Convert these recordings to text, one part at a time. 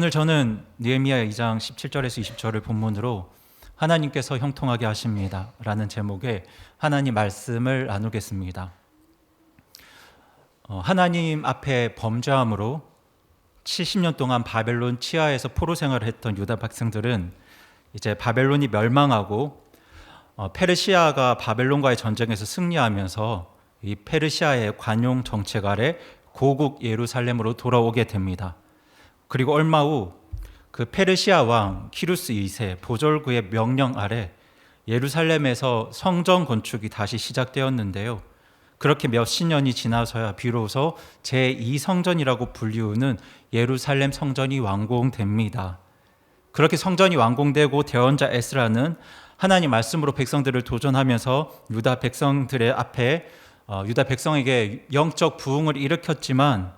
오늘 저는 느헤미야 2장 17절에서 20절을 본문으로 하나님께서 형통하게 하십니다 라는 제목의 하나님 말씀을 나누겠습니다. 하나님 앞에 범죄함으로 70년 동안 바벨론 치하에서 포로 생활을 했던 유다 백성들은 이제 바벨론이 멸망하고 페르시아가 바벨론과의 전쟁에서 승리하면서 이 페르시아의 관용 정책 아래 고국 예루살렘으로 돌아오게 됩니다. 그리고 얼마 후 그 페르시아 왕 키루스 2세 보졸구의 명령 아래 예루살렘에서 성전 건축이 다시 시작되었는데요. 그렇게 몇십 년이 지나서야 비로소 제2성전이라고 불리우는 예루살렘 성전이 완공됩니다. 그렇게 성전이 완공되고 대언자 에스라는 하나님 말씀으로 백성들을 도전하면서 유다 백성에게 영적 부흥을 일으켰지만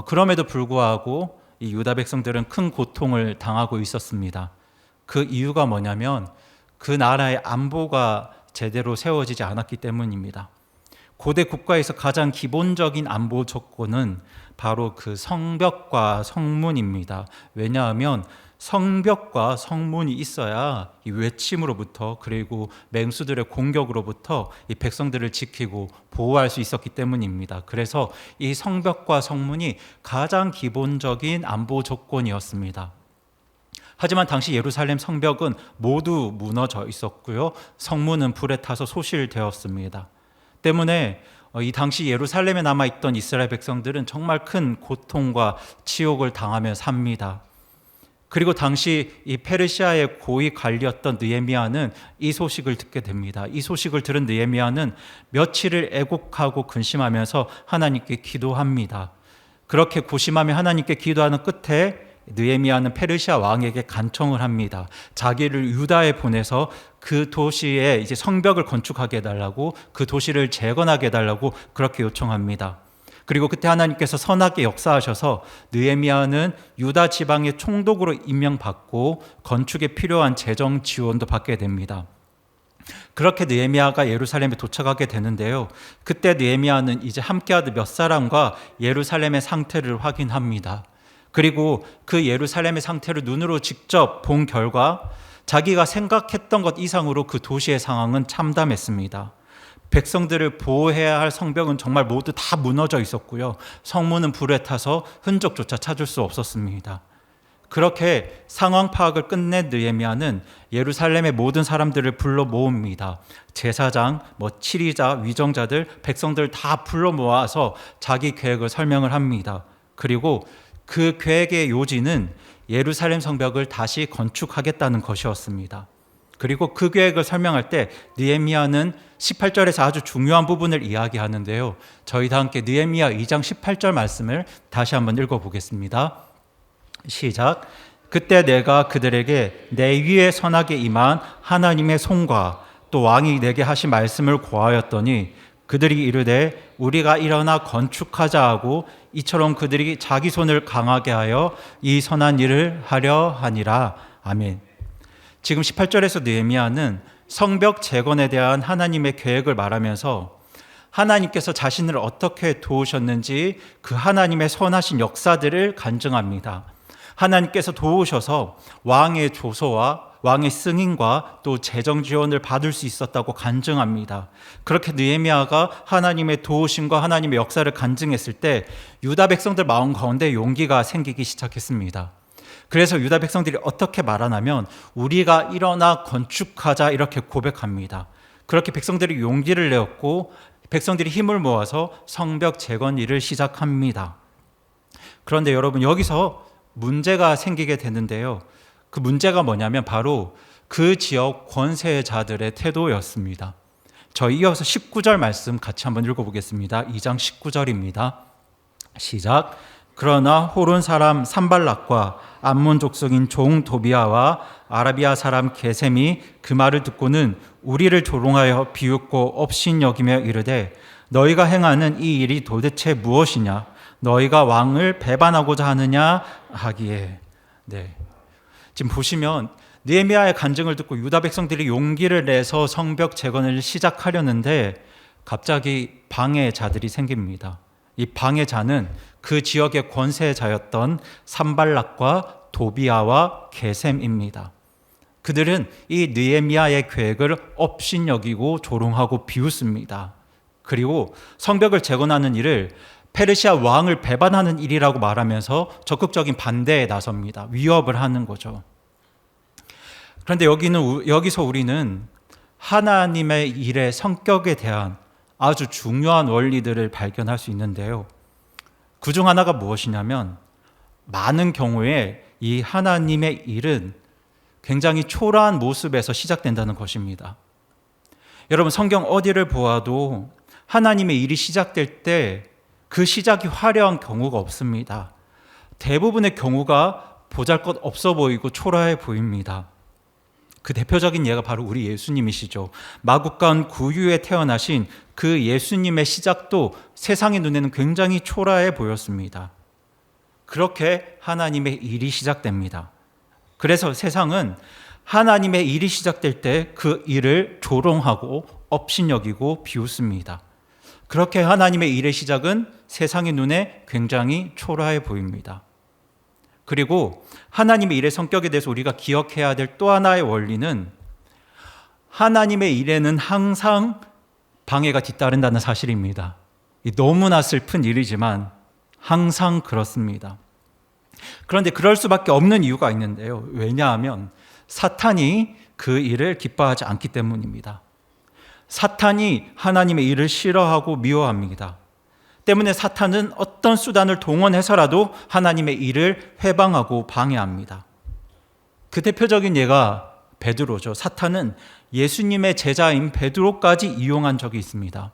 그럼에도 불구하고 이 유다 백성들은 큰 고통을 당하고 있었습니다. 그 이유가 뭐냐면 그 나라의 안보가 제대로 세워지지 않았기 때문입니다. 고대 국가에서 가장 기본적인 안보 조건은 바로 그 성벽과 성문입니다. 왜냐하면 성벽과 성문이 있어야 이 외침으로부터 그리고 맹수들의 공격으로부터 이 백성들을 지키고 보호할 수 있었기 때문입니다. 그래서 이 성벽과 성문이 가장 기본적인 안보 조건이었습니다. 하지만 당시 예루살렘 성벽은 모두 무너져 있었고요. 성문은 불에 타서 소실되었습니다. 때문에 이 당시 예루살렘에 남아있던 이스라엘 백성들은 정말 큰 고통과 치욕을 당하며 삽니다. 그리고 당시 이 페르시아의 고위 관리였던 느헤미야는 이 소식을 듣게 됩니다. 이 소식을 들은 느헤미야는 며칠을 애곡하고 근심하면서 하나님께 기도합니다. 그렇게 고심하며 하나님께 기도하는 끝에 느헤미야는 페르시아 왕에게 간청을 합니다. 자기를 유다에 보내서 그 도시에 이제 성벽을 건축하게 해달라고, 그 도시를 재건하게 해달라고 그렇게 요청합니다. 그리고 그때 하나님께서 선하게 역사하셔서 느헤미야는 유다 지방의 총독으로 임명받고 건축에 필요한 재정 지원도 받게 됩니다. 그렇게 느헤미야가 예루살렘에 도착하게 되는데요. 그때 느헤미야는 이제 함께하던 몇 사람과 예루살렘의 상태를 확인합니다. 그리고 그 예루살렘의 상태를 눈으로 직접 본 결과 자기가 생각했던 것 이상으로 그 도시의 상황은 참담했습니다. 백성들을 보호해야 할 성벽은 정말 모두 다 무너져 있었고요. 성문은 불에 타서 흔적조차 찾을 수 없었습니다. 그렇게 상황 파악을 끝낸 느헤미야는 예루살렘의 모든 사람들을 불러 모읍니다. 제사장, 치리자, 위정자들, 백성들 다 불러 모아서 자기 계획을 설명을 합니다. 그리고 그 계획의 요지는 예루살렘 성벽을 다시 건축하겠다는 것이었습니다. 그리고 그 계획을 설명할 때 느헤미야는 18절에서 아주 중요한 부분을 이야기하는데요. 저희 다 함께 느헤미야 2장 18절 말씀을 다시 한번 읽어보겠습니다. 시작. 그때 내가 그들에게 내 위에 선하게 임한 하나님의 손과 또 왕이 내게 하신 말씀을 고하였더니 그들이 이르되 우리가 일어나 건축하자 하고 이처럼 그들이 자기 손을 강하게 하여 이 선한 일을 하려 하니라. 아멘. 지금 18절에서 느헤미야는 성벽 재건에 대한 하나님의 계획을 말하면서 하나님께서 자신을 어떻게 도우셨는지 그 하나님의 선하신 역사들을 간증합니다. 하나님께서 도우셔서 왕의 조서와 왕의 승인과 또 재정 지원을 받을 수 있었다고 간증합니다. 그렇게 느헤미야가 하나님의 도우심과 하나님의 역사를 간증했을 때 유다 백성들 마음 가운데 용기가 생기기 시작했습니다. 그래서 유다 백성들이 어떻게 말하냐면 우리가 일어나 건축하자 이렇게 고백합니다. 그렇게 백성들이 용기를 내었고 백성들이 힘을 모아서 성벽 재건 일을 시작합니다. 그런데 여러분 여기서 문제가 생기게 되는데요. 그 문제가 뭐냐면 바로 그 지역 권세자들의 태도였습니다. 저희 이어서 19절 말씀 같이 한번 읽어보겠습니다. 2장 19절입니다. 시작. 그러나 호론 사람 산발락과 암몬 족속인 종 도비아와 아라비아 사람 게셈이 그 말을 듣고는 우리를 조롱하여 비웃고 업신여기며 이르되 너희가 행하는 이 일이 도대체 무엇이냐? 너희가 왕을 배반하고자 하느냐 하기에. 지금 보시면 느헤미야의 간증을 듣고 유다 백성들이 용기를 내서 성벽 재건을 시작하려는데 갑자기 방해자들이 생깁니다. 이 방해자는 그 지역의 권세자였던 산발락과 도비아와 게셈입니다. 그들은 이 느헤미야의 계획을 업신여기고 조롱하고 비웃습니다. 그리고 성벽을 재건하는 일을 페르시아 왕을 배반하는 일이라고 말하면서 적극적인 반대에 나섭니다. 위협을 하는 거죠. 그런데 여기서 우리는 하나님의 일의 성격에 대한 아주 중요한 원리들을 발견할 수 있는데요. 그중 하나가 무엇이냐면 많은 경우에 이 하나님의 일은 굉장히 초라한 모습에서 시작된다는 것입니다. 여러분, 성경 어디를 보아도 하나님의 일이 시작될 때 그 시작이 화려한 경우가 없습니다. 대부분의 경우가 보잘것없어 보이고 초라해 보입니다. 그 대표적인 예가 바로 우리 예수님이시죠. 마구간 구유에 태어나신 그 예수님의 시작도 세상의 눈에는 굉장히 초라해 보였습니다. 그렇게 하나님의 일이 시작됩니다. 그래서 세상은 하나님의 일이 시작될 때 그 일을 조롱하고 업신여기고 비웃습니다. 그렇게 하나님의 일의 시작은 세상의 눈에 굉장히 초라해 보입니다. 그리고 하나님의 일의 성격에 대해서 우리가 기억해야 될 또 하나의 원리는 하나님의 일에는 항상 방해가 뒤따른다는 사실입니다. 너무나 슬픈 일이지만 항상 그렇습니다. 그런데 그럴 수밖에 없는 이유가 있는데요. 왜냐하면 사탄이 그 일을 기뻐하지 않기 때문입니다. 사탄이 하나님의 일을 싫어하고 미워합니다. 때문에 사탄은 어떤 수단을 동원해서라도 하나님의 일을 회방하고 방해합니다. 그 대표적인 예가 베드로죠. 사탄은 예수님의 제자인 베드로까지 이용한 적이 있습니다.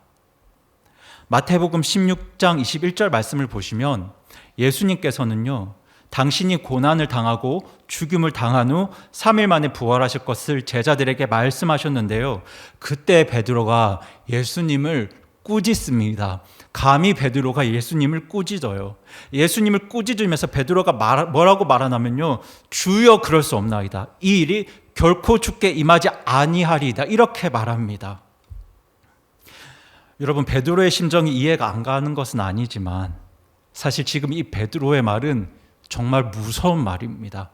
마태복음 16장 21절 말씀을 보시면 예수님께서는요, 당신이 고난을 당하고 죽임을 당한 후 3일 만에 부활하실 것을 제자들에게 말씀하셨는데요. 그때 베드로가 예수님을 꾸짖습니다. 감히 베드로가 예수님을 꾸짖어요. 예수님을 꾸짖으면서 베드로가 뭐라고 말하냐면요, 주여 그럴 수 없나이다. 이 일이 결코 주께 임하지 아니하리이다. 이렇게 말합니다. 여러분, 베드로의 심정이 이해가 안 가는 것은 아니지만 사실 지금 이 베드로의 말은 정말 무서운 말입니다.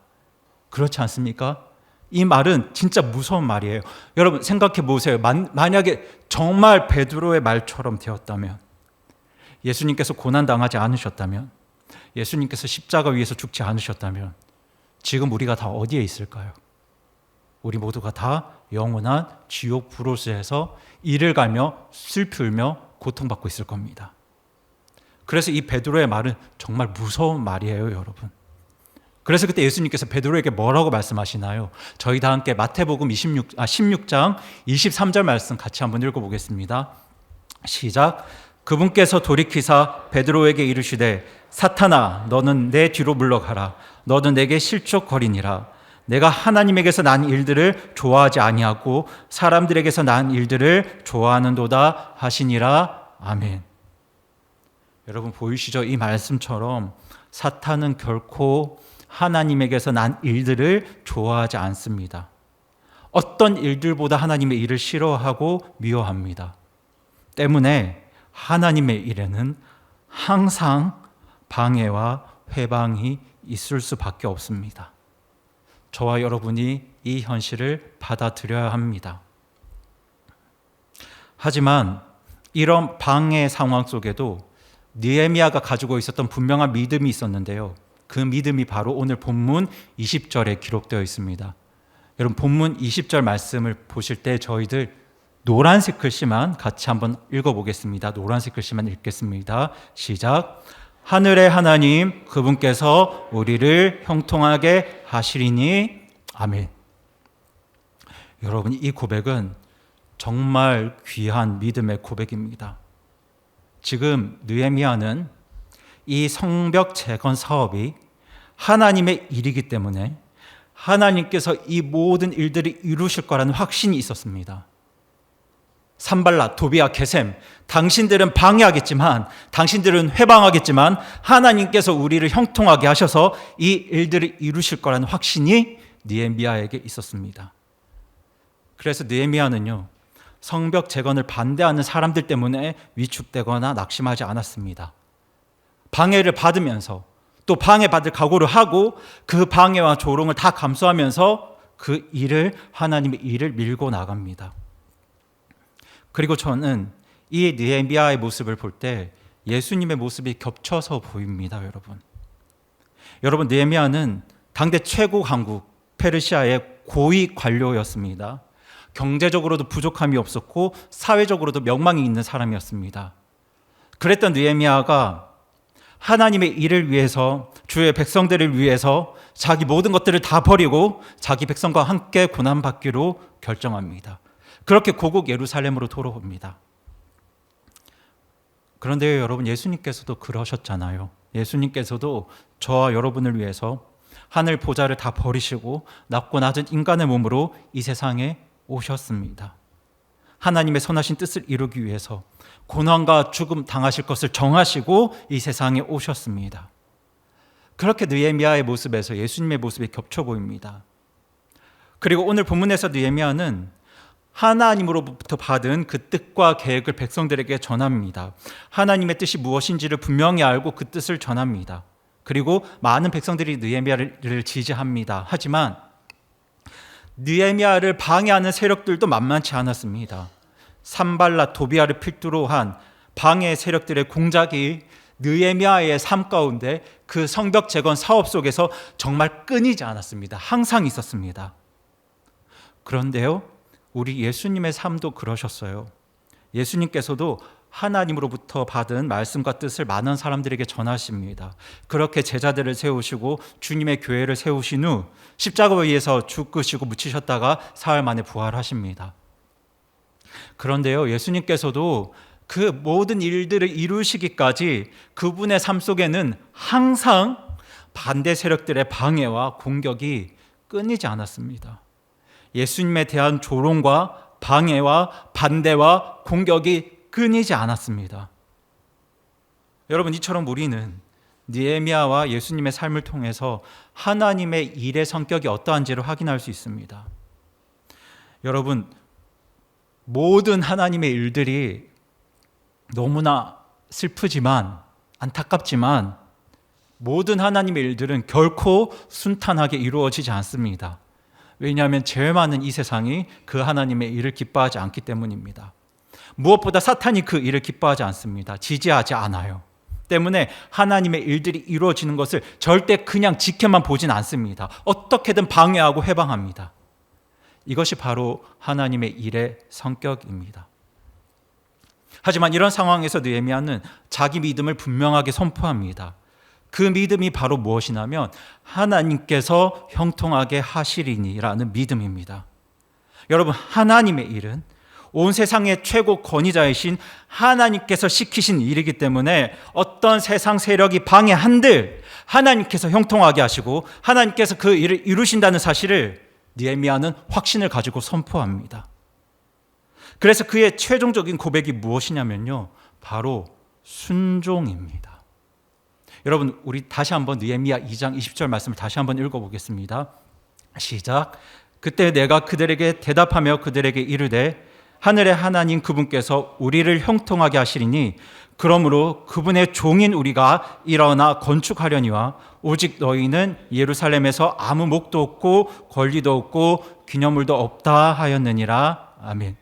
그렇지 않습니까? 이 말은 진짜 무서운 말이에요. 여러분 생각해 보세요. 만약에 정말 베드로의 말처럼 되었다면, 예수님께서 고난당하지 않으셨다면, 예수님께서 십자가 위에서 죽지 않으셨다면 지금 우리가 다 어디에 있을까요? 우리 모두가 다 영원한 지옥 불옷에서 이를 갈며 슬피 울며 고통받고 있을 겁니다. 그래서 이 베드로의 말은 정말 무서운 말이에요, 여러분. 그래서 그때 예수님께서 베드로에게 뭐라고 말씀하시나요? 저희 다 함께 마태복음 16장 23절 말씀 같이 한번 읽어보겠습니다. 시작. 그분께서 돌이키사 베드로에게 이르시되 사탄아 너는 내 뒤로 물러가라. 너는 내게 실족거리니라. 내가 하나님에게서 난 일들을 좋아하지 아니하고 사람들에게서 난 일들을 좋아하는도다 하시니라. 아멘. 여러분 보이시죠? 이 말씀처럼 사탄은 결코 하나님에게서 난 일들을 좋아하지 않습니다. 어떤 일들보다 하나님의 일을 싫어하고 미워합니다. 때문에 하나님의 일에는 항상 방해와 회방이 있을 수밖에 없습니다. 저와 여러분이 이 현실을 받아들여야 합니다. 하지만 이런 방해 상황 속에도 느헤미야가 가지고 있었던 분명한 믿음이 있었는데요. 그 믿음이 바로 오늘 본문 20절에 기록되어 있습니다. 여러분 본문 20절 말씀을 보실 때 저희들 노란색 글씨만 같이 한번 읽어보겠습니다. 노란색 글씨만 읽겠습니다. 시작. 하늘의 하나님 그분께서 우리를 형통하게 하시리니 아멘. 여러분 이 고백은 정말 귀한 믿음의 고백입니다. 지금 느헤미야는 이 성벽 재건 사업이 하나님의 일이기 때문에 하나님께서 이 모든 일들을 이루실 거라는 확신이 있었습니다. 산발랏, 도비아, 게셈, 당신들은 방해하겠지만, 당신들은 회방하겠지만 하나님께서 우리를 형통하게 하셔서 이 일들을 이루실 거라는 확신이 느헤미야에게 있었습니다. 그래서 느헤미야는요, 성벽 재건을 반대하는 사람들 때문에 위축되거나 낙심하지 않았습니다. 방해를 받으면서 또 방해받을 각오를 하고 그 방해와 조롱을 다 감수하면서 그 일을, 하나님의 일을 밀고 나갑니다. 그리고 저는 이 느헤미야의 모습을 볼 때 예수님의 모습이 겹쳐서 보입니다, 여러분, 느헤미야는 당대 최고 강국 페르시아의 고위 관료였습니다. 경제적으로도 부족함이 없었고 사회적으로도 명망이 있는 사람이었습니다. 그랬던 느헤미야가 하나님의 일을 위해서, 주의 백성들을 위해서 자기 모든 것들을 다 버리고 자기 백성과 함께 고난받기로 결정합니다. 그렇게 고국 예루살렘으로 돌아옵니다. 그런데 여러분, 예수님께서도 그러셨잖아요. 예수님께서도 저와 여러분을 위해서 하늘 보좌를 다 버리시고 낮고 낮은 인간의 몸으로 이 세상에 오셨습니다. 하나님의 선하신 뜻을 이루기 위해서 고난과 죽음 당하실 것을 정하시고 이 세상에 오셨습니다. 그렇게 느헤미야의 모습에서 예수님의 모습이 겹쳐 보입니다. 그리고 오늘 본문에서 느헤미야는 하나님으로부터 받은 그 뜻과 계획을 백성들에게 전합니다. 하나님의 뜻이 무엇인지를 분명히 알고 그 뜻을 전합니다. 그리고 많은 백성들이 느헤미야를 지지합니다. 하지만 느헤미야를 방해하는 세력들도 만만치 않았습니다. 산발랏, 도비아를 필두로 한 방해 세력들의 공작이 느헤미야의 삶 가운데 그 성벽 재건 사업 속에서 정말 끊이지 않았습니다. 항상 있었습니다. 그런데요, 우리 예수님의 삶도 그러셨어요. 예수님께서도 하나님으로부터 받은 말씀과 뜻을 많은 사람들에게 전하십니다. 그렇게 제자들을 세우시고 주님의 교회를 세우신 후 십자가 위에서 죽으시고 묻히셨다가 사흘 만에 부활하십니다. 그런데요, 예수님께서도 그 모든 일들을 이루시기까지 그분의 삶 속에는 항상 반대 세력들의 방해와 공격이 끊이지 않았습니다. 예수님에 대한 조롱과 방해와 반대와 공격이 끊이지 않았습니다. 여러분, 이처럼 우리는 느헤미야와 예수님의 삶을 통해서 하나님의 일의 성격이 어떠한지를 확인할 수 있습니다. 여러분, 모든 하나님의 일들이 너무나 슬프지만, 안타깝지만 모든 하나님의 일들은 결코 순탄하게 이루어지지 않습니다. 왜냐하면 제일 많은 이 세상이 그 하나님의 일을 기뻐하지 않기 때문입니다. 무엇보다 사탄이 그 일을 기뻐하지 않습니다. 지지하지 않아요. 때문에 하나님의 일들이 이루어지는 것을 절대 그냥 지켜만 보진 않습니다. 어떻게든 방해하고 해방합니다. 이것이 바로 하나님의 일의 성격입니다. 하지만 이런 상황에서 느헤미야는 자기 믿음을 분명하게 선포합니다. 그 믿음이 바로 무엇이냐면 하나님께서 형통하게 하시리니라는 믿음입니다. 여러분, 하나님의 일은 온 세상의 최고 권위자이신 하나님께서 시키신 일이기 때문에 어떤 세상 세력이 방해한들 하나님께서 형통하게 하시고 하나님께서 그 일을 이루신다는 사실을 느헤미야는 확신을 가지고 선포합니다. 그래서 그의 최종적인 고백이 무엇이냐면요, 바로 순종입니다. 여러분, 우리 다시 한번 느헤미야 2장 20절 말씀을 다시 한번 읽어보겠습니다. 시작. 그때 내가 그들에게 대답하며 그들에게 이르되 하늘의 하나님 그분께서 우리를 형통하게 하시리니 그러므로 그분의 종인 우리가 일어나 건축하려니와 오직 너희는 예루살렘에서 아무 목도 없고 권리도 없고 기념물도 없다 하였느니라. 아멘.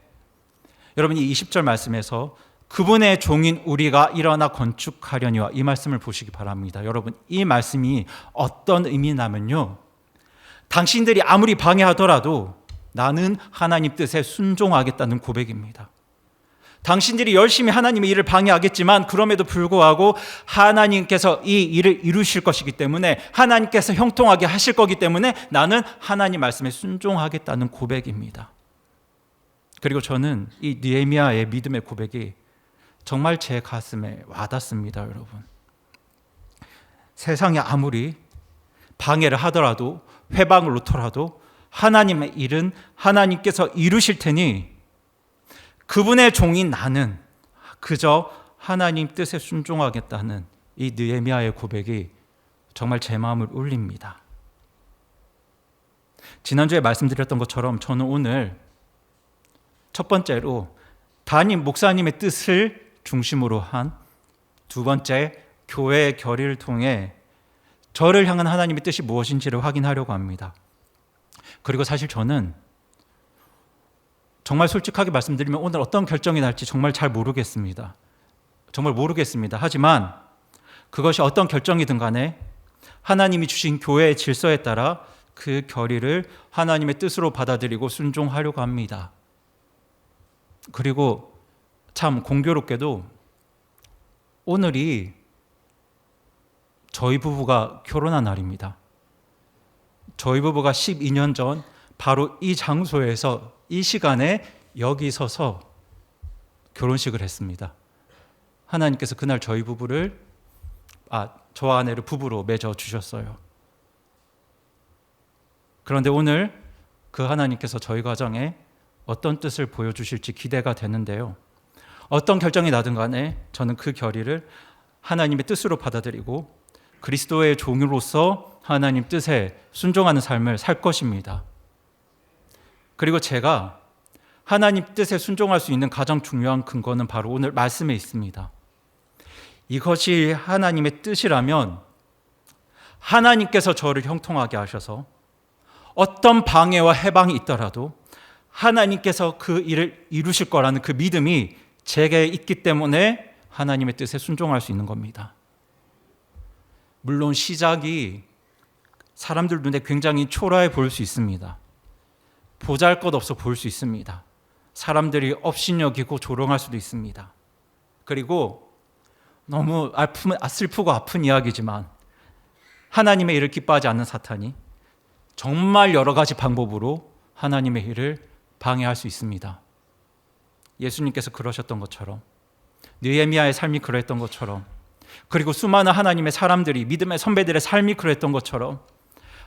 여러분, 이 20절 말씀에서 그분의 종인 우리가 일어나 건축하려니와 이 말씀을 보시기 바랍니다. 여러분, 이 말씀이 어떤 의미냐면요, 당신들이 아무리 방해하더라도 나는 하나님 뜻에 순종하겠다는 고백입니다. 당신들이 열심히 하나님의 일을 방해하겠지만 그럼에도 불구하고 하나님께서 이 일을 이루실 것이기 때문에, 하나님께서 형통하게 하실 거기 때문에 나는 하나님 말씀에 순종하겠다는 고백입니다. 그리고 저는 이 느헤미야의 믿음의 고백이 정말 제 가슴에 와닿습니다. 여러분, 세상이 아무리 방해를 하더라도, 회방을 놓더라도 하나님의 일은 하나님께서 이루실 테니 그분의 종인 나는 그저 하나님 뜻에 순종하겠다는 이 느헤미야의 고백이 정말 제 마음을 울립니다. 지난주에 말씀드렸던 것처럼 저는 오늘 첫 번째로 담임 목사님의 뜻을 중심으로 한 두 번째 교회의 결의를 통해 저를 향한 하나님의 뜻이 무엇인지를 확인하려고 합니다. 그리고 사실 저는 정말 솔직하게 말씀드리면 오늘 어떤 결정이 날지 정말 잘 모르겠습니다. 정말 모르겠습니다. 하지만 그것이 어떤 결정이든 간에 하나님이 주신 교회의 질서에 따라 그 결의를 하나님의 뜻으로 받아들이고 순종하려고 합니다. 그리고 참 공교롭게도 오늘이 저희 부부가 결혼한 날입니다. 저희 부부가 12년 전 바로 이 장소에서 이 시간에 여기 서서 결혼식을 했습니다. 하나님께서 그날 저희 부부를 저와 아내를 부부로 맺어 주셨어요. 그런데 오늘 그 하나님께서 저희 가정에 어떤 뜻을 보여주실지 기대가 되는데요. 어떤 결정이 나든 간에 저는 그 결의를 하나님의 뜻으로 받아들이고 그리스도의 종으로서 하나님 뜻에 순종하는 삶을 살 것입니다. 그리고 제가 하나님 뜻에 순종할 수 있는 가장 중요한 근거는 바로 오늘 말씀에 있습니다. 이것이 하나님의 뜻이라면 하나님께서 저를 형통하게 하셔서 어떤 방해와 해방이 있더라도 하나님께서 그 일을 이루실 거라는 그 믿음이 제게 있기 때문에 하나님의 뜻에 순종할 수 있는 겁니다. 물론 시작이 사람들 눈에 굉장히 초라해 보일 수 있습니다. 보잘것없어 보일 수 있습니다. 사람들이 업신여기고 조롱할 수도 있습니다. 그리고 너무 슬프고 아픈 이야기지만 하나님의 일을 기뻐하지 않는 사탄이 정말 여러 가지 방법으로 하나님의 일을 방해할 수 있습니다. 예수님께서 그러셨던 것처럼, 느헤미야의 삶이 그랬던 것처럼, 그리고 수많은 하나님의 사람들이, 믿음의 선배들의 삶이 그랬던 것처럼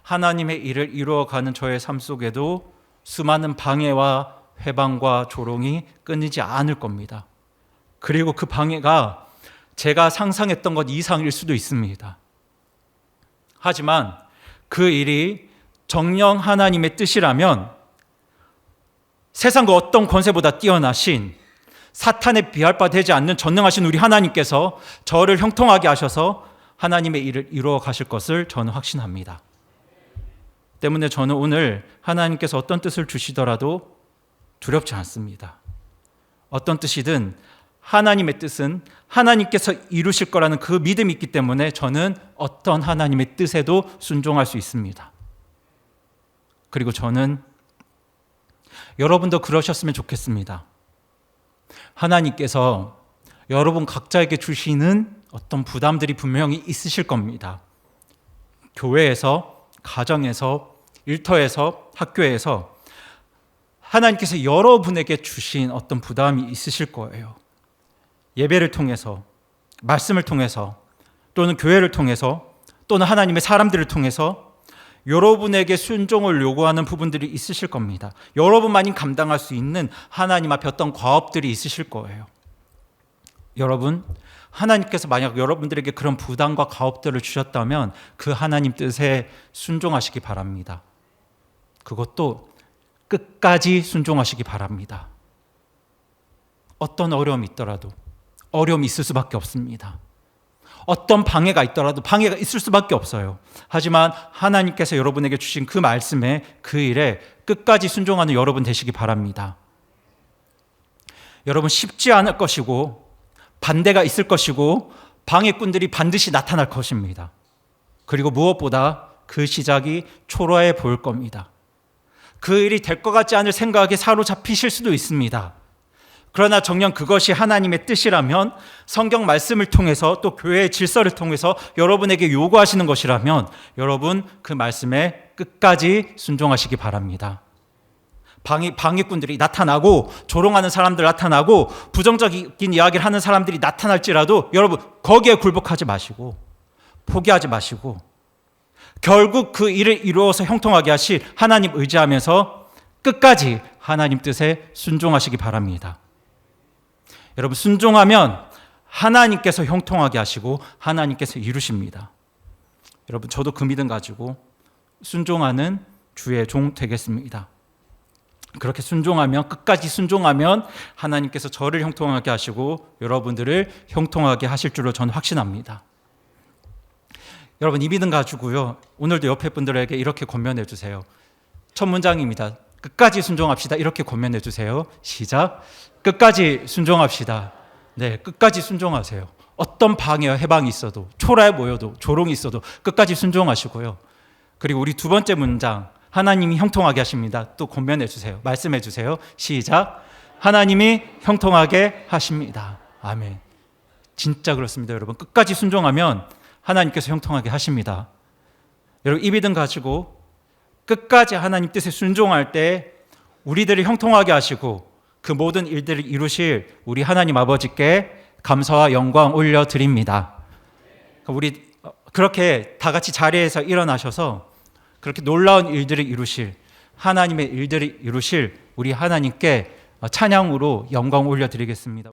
하나님의 일을 이루어가는 저의 삶 속에도 수많은 방해와 회방과 조롱이 끊이지 않을 겁니다. 그리고 그 방해가 제가 상상했던 것 이상일 수도 있습니다. 하지만 그 일이 정녕 하나님의 뜻이라면 세상 그 어떤 권세보다 뛰어나신 사탄에 비할 바 되지 않는 전능하신 우리 하나님께서 저를 형통하게 하셔서 하나님의 일을 이루어 가실 것을 저는 확신합니다. 때문에 저는 오늘 하나님께서 어떤 뜻을 주시더라도 두렵지 않습니다. 어떤 뜻이든 하나님의 뜻은 하나님께서 이루실 거라는 그 믿음이 있기 때문에 저는 어떤 하나님의 뜻에도 순종할 수 있습니다. 그리고 저는 여러분도 그러셨으면 좋겠습니다. 하나님께서 여러분 각자에게 주시는 어떤 부담들이 분명히 있으실 겁니다. 교회에서, 가정에서, 일터에서, 학교에서 하나님께서 여러분에게 주신 어떤 부담이 있으실 거예요. 예배를 통해서, 말씀을 통해서, 또는 교회를 통해서, 또는 하나님의 사람들을 통해서 여러분에게 순종을 요구하는 부분들이 있으실 겁니다. 여러분만이 감당할 수 있는 하나님 앞에 어떤 과업들이 있으실 거예요. 여러분, 하나님께서 만약 여러분들에게 그런 부담과 과업들을 주셨다면 그 하나님 뜻에 순종하시기 바랍니다. 그것도 끝까지 순종하시기 바랍니다. 어떤 어려움이 있더라도 어려움이 있을 수밖에 없습니다. 어떤 방해가 있더라도 방해가 있을 수밖에 없어요. 하지만 하나님께서 여러분에게 주신 그 말씀에, 그 일에 끝까지 순종하는 여러분 되시기 바랍니다. 여러분, 쉽지 않을 것이고 반대가 있을 것이고 방해꾼들이 반드시 나타날 것입니다. 그리고 무엇보다 그 시작이 초라해 보일 겁니다. 그 일이 될 것 같지 않을 생각에 사로잡히실 수도 있습니다. 그러나 정녕 그것이 하나님의 뜻이라면, 성경 말씀을 통해서 또 교회의 질서를 통해서 여러분에게 요구하시는 것이라면 여러분 그 말씀에 끝까지 순종하시기 바랍니다. 방해꾼들이 나타나고 조롱하는 사람들 나타나고 부정적인 이야기를 하는 사람들이 나타날지라도 여러분 거기에 굴복하지 마시고 포기하지 마시고 결국 그 일을 이루어서 형통하게 하실 하나님 의지하면서 끝까지 하나님 뜻에 순종하시기 바랍니다. 여러분, 순종하면 하나님께서 형통하게 하시고 하나님께서 이루십니다. 여러분, 저도 그 믿음 가지고 순종하는 주의 종 되겠습니다. 그렇게 순종하면, 끝까지 순종하면 하나님께서 저를 형통하게 하시고 여러분들을 형통하게 하실 줄로 저는 확신합니다. 여러분 이 믿음 가지고요. 오늘도 옆에 분들에게 이렇게 권면해 주세요. 첫 문장입니다. 끝까지 순종합시다. 이렇게 권면해 주세요. 시작. 끝까지 순종합시다. 네, 끝까지 순종하세요. 어떤 방해와 해방이 있어도, 초라해 보여도, 조롱이 있어도 끝까지 순종하시고요. 그리고 우리 두 번째 문장, 하나님이 형통하게 하십니다. 또 권면해 주세요. 말씀해 주세요. 시작. 하나님이 형통하게 하십니다. 아멘. 진짜 그렇습니다, 여러분. 끝까지 순종하면 하나님께서 형통하게 하십니다. 여러분 이 믿음 가지고 끝까지 하나님 뜻에 순종할 때 우리들을 형통하게 하시고 그 모든 일들을 이루실 우리 하나님 아버지께 감사와 영광 올려드립니다. 우리 그렇게 다 같이 자리에서 일어나셔서 그렇게 놀라운 일들을 이루실 하나님의 일들을 이루실 우리 하나님께 찬양으로 영광 올려드리겠습니다.